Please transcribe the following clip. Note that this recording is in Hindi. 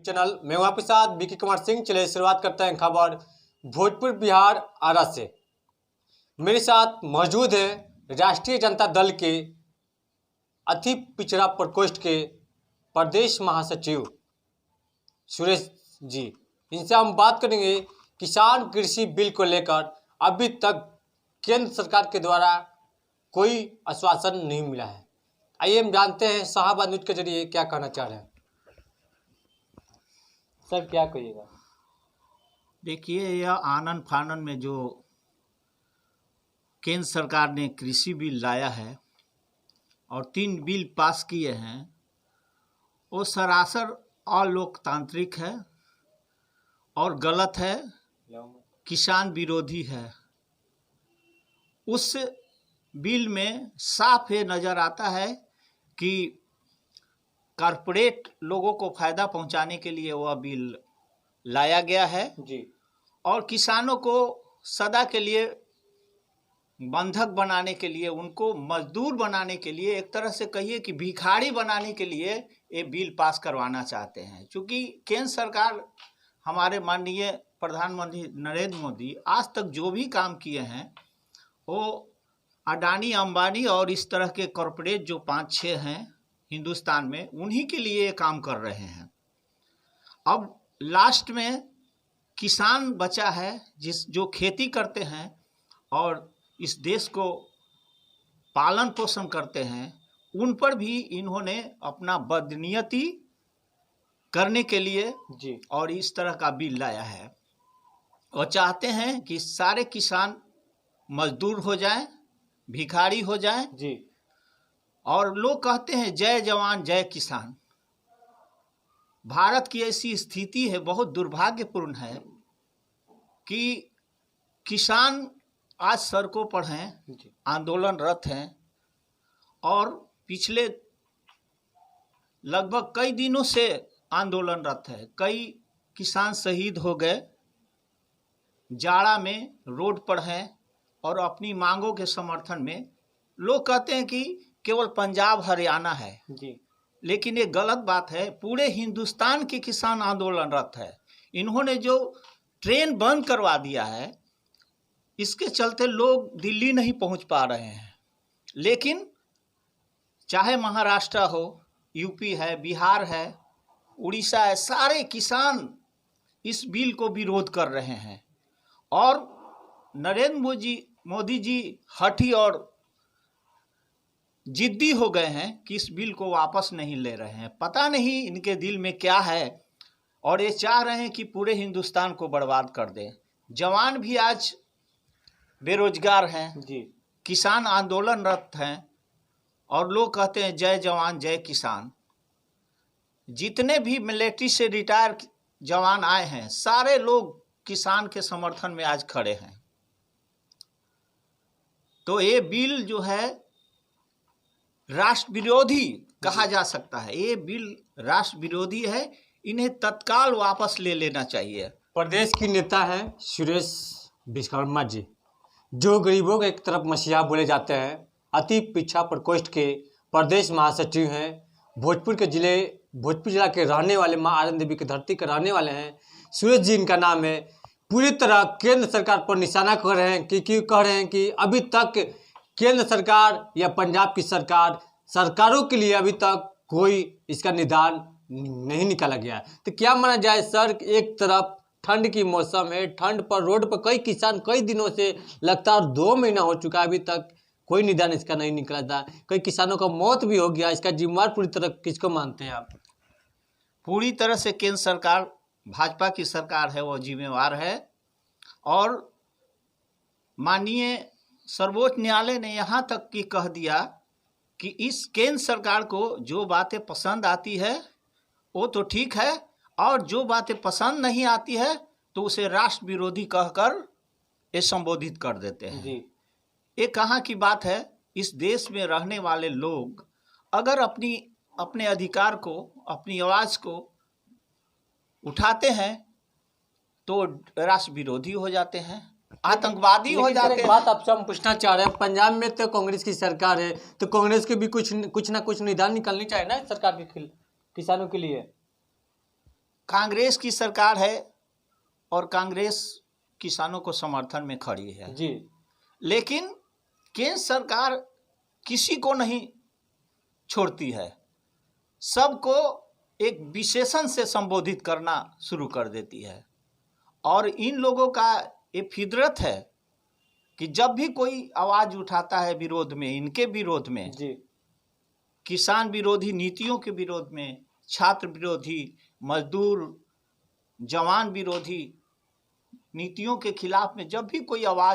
चैनल मैं हूं आपके साथ बीके कुमार सिंह। चलिए शुरुआत करते हैं खबर भोजपुर बिहार आरा से। मेरे साथ मौजूद है राष्ट्रीय जनता दल के अति पिछड़ा प्रकोष्ठ के प्रदेश महासचिव सुरेश जी। इनसे हम बात करेंगे किसान कृषि बिल को लेकर। अभी तक केंद्र सरकार के द्वारा कोई आश्वासन नहीं मिला है। आइए हम जानते हैं शाहबाद न्यूज के जरिए क्या कहना चाह रहे हैं। सर क्या कहिएगा? देखिए, यह आनन फानन में जो केंद्र सरकार ने कृषि बिल लाया है और 3 बिल पास किए हैं, वो सरासर अलोकतांत्रिक है और गलत है, किसान विरोधी है। उस बिल में साफ ये नज़र आता है कि कॉरपोरेट लोगों को फ़ायदा पहुंचाने के लिए वह बिल लाया गया है जी। और किसानों को सदा के लिए बंधक बनाने के लिए, उनको मजदूर बनाने के लिए, एक तरह से कहिए कि भिखारी बनाने के लिए ये बिल पास करवाना चाहते हैं। क्योंकि केंद्र सरकार, हमारे माननीय प्रधानमंत्री नरेंद्र मोदी आज तक जो भी काम किए हैं वो अडानी अंबानी और इस तरह के कॉरपोरेट जो 5-6 हैं हिंदुस्तान में, उन्हीं के लिए काम कर रहे हैं। अब लास्ट में किसान बचा है, जो खेती करते हैं और इस देश को पालन पोषण करते हैं, उन पर भी इन्होंने अपना बदनीयती करने के लिए जी और इस तरह का बिल लाया है। और चाहते हैं कि सारे किसान मजदूर हो जाएं, भिखारी हो जाएं जी। और लोग कहते हैं जय जवान जय किसान। भारत की ऐसी स्थिति है, बहुत दुर्भाग्यपूर्ण है कि किसान आज सड़कों पर हैं, आंदोलनरत हैं और पिछले लगभग कई दिनों से आंदोलनरत है। कई किसान शहीद हो गए, जाड़ा में रोड पर हैं और अपनी मांगों के समर्थन में। लोग कहते हैं कि केवल पंजाब हरियाणा है जी, लेकिन ये गलत बात है। पूरे हिंदुस्तान के किसान आंदोलनरत है। इन्होंने जो ट्रेन बंद करवा दिया है, इसके चलते लोग दिल्ली नहीं पहुंच पा रहे हैं। लेकिन चाहे महाराष्ट्र हो, यूपी है, बिहार है, उड़ीसा है, सारे किसान इस बिल को विरोध कर रहे हैं और नरेंद्र मोदी जी हठी और जिद्दी हो गए हैं कि इस बिल को वापस नहीं ले रहे हैं। पता नहीं इनके दिल में क्या है और ये चाह रहे हैं कि पूरे हिंदुस्तान को बर्बाद कर दें। जवान भी आज बेरोजगार हैं जी। किसान आंदोलनरत हैं और लोग कहते हैं जय जवान जय किसान। जितने भी मिलिट्री से रिटायर जवान आए हैं, सारे लोग किसान के समर्थन में आज खड़े हैं। तो ये बिल जो है राष्ट्र विरोधी कहा जा सकता है। ये बिल राष्ट्र विरोधी है, इन्हें तत्काल वापस ले लेना चाहिए। प्रदेश की नेता है सुरेश विश्वकर्मा जी, जो गरीबों के एक तरफ मसीहा बोले जाते हैं। अति पिछड़ा प्रकोष्ठ के प्रदेश महासचिव हैं। भोजपुर जिला के रहने वाले, माँ आनंद देवी की धरती के रहने वाले हैं। सुरेश जी इनका नाम है। पूरी तरह केंद्र सरकार पर निशाना कर रहे हैं कि कह रहे हैं कि अभी तक केंद्र सरकार या पंजाब की सरकारों के लिए अभी तक कोई इसका निदान नहीं निकाला गया है। तो क्या माना जाए सर? एक तरफ ठंड की मौसम है, ठंड पर रोड पर कई किसान कई दिनों से लगातार 2 महीना हो चुका है, अभी तक कोई निदान इसका नहीं निकला था। कई किसानों का मौत भी हो गया। इसका जिम्मेवार पूरी तरह किसको मानते हैं आप? पूरी तरह से केंद्र सरकार, भाजपा की सरकार है, वो जिम्मेवार है। और माननीय सर्वोच्च न्यायालय ने यहाँ तक कि कह दिया कि इस केंद्र सरकार को जो बातें पसंद आती है वो तो ठीक है, और जो बातें पसंद नहीं आती है तो उसे राष्ट्र विरोधी कहकर ये संबोधित कर देते हैं जी। ये कहाँ की बात है? इस देश में रहने वाले लोग अगर अपने अधिकार को, अपनी आवाज़ को उठाते हैं तो राष्ट्र विरोधी हो जाते हैं, आतंकवादी हो जाते हैं। बात आपसे हम पूछना चाह रहे हैं, पंजाब में तो कांग्रेस की सरकार है, तो कांग्रेस के भी कुछ ना कुछ निदान निकलनी चाहिए ना सरकार के किसानों के लिए। कांग्रेस की सरकार है और कांग्रेस किसानों को समर्थन में खड़ी है जी। लेकिन केंद्र सरकार किसी को नहीं छोड़ती है, सबको एक विशेषण से संबोधित करना शुरू कर देती है। और इन लोगों का ये फितरत है कि जब भी कोई आवाज उठाता है विरोध में, इनके विरोध में, जी। किसान विरोधी नीतियों के विरोध में, छात्र विरोधी, मजदूर, जवान विरोधी नीतियों के खिलाफ में जब भी कोई आवाज